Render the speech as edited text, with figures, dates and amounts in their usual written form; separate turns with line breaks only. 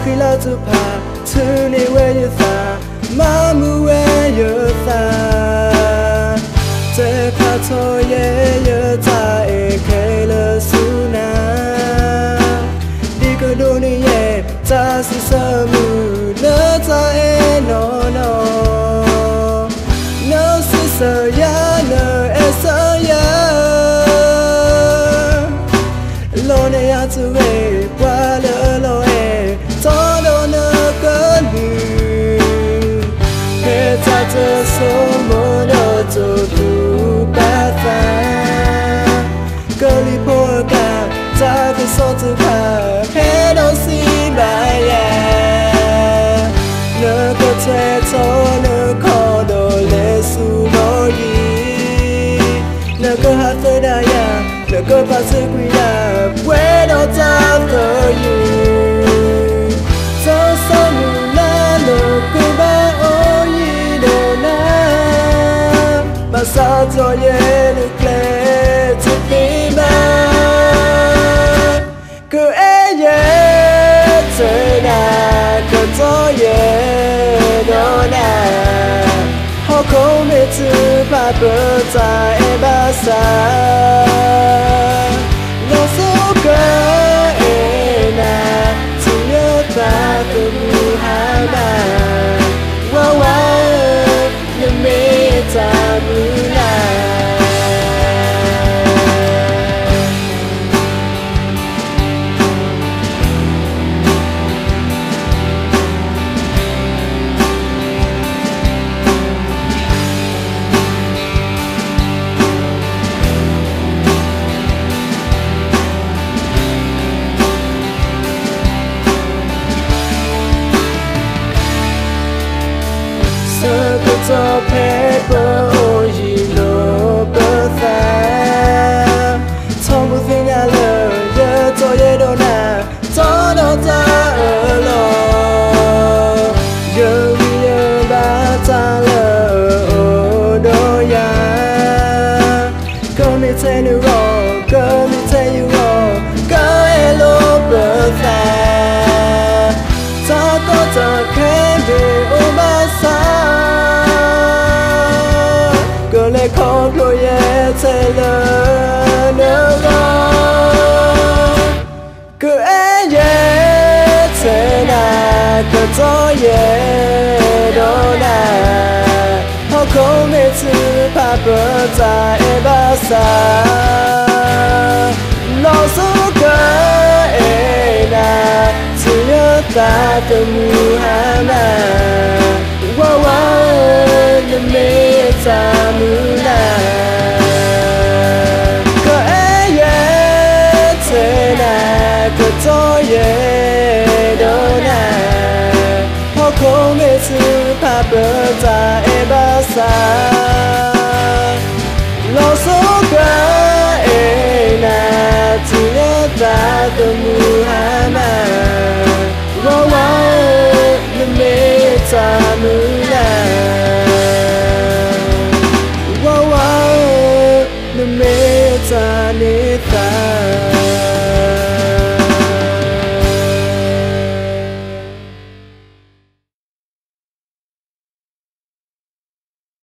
khi la tu pa tu ni we yu tha ma mu we yu tha te kha to ye yu ta e ke le su na di ko do ni ye ta si sa mu le ta e no no no si sa ya no e sa ya lo ne ya tu we kwa le lo e so mono to tu patha girly poga ta the so to ka head on see by ya no go to no ko do le su mo yi no go ha to da ya no go pa se ku ya pwe do ta to you so so mu la no ku ba sa cho ye le cle tu ti ma que ye te na que to ye do na ho ko me tu pa pe ta e ba sa no so que e na tu ye ta tu ha na wa wa le me ta so paper oh you know birth Tom thing I love you to ye do na to no ta lo you you ba ta lo do ya come tell you wrong come tell you wrong go hello birth ta ko ta can be oh my le con lo ye te le no go que ye te na que to ye do na ho come tu pa pa ta e ba sa no so que e na tu yo ta tu mu ha na wa wa le me ta mu na ko ye te na ko to ye do na ho ko me tu pa pa ta e ba sa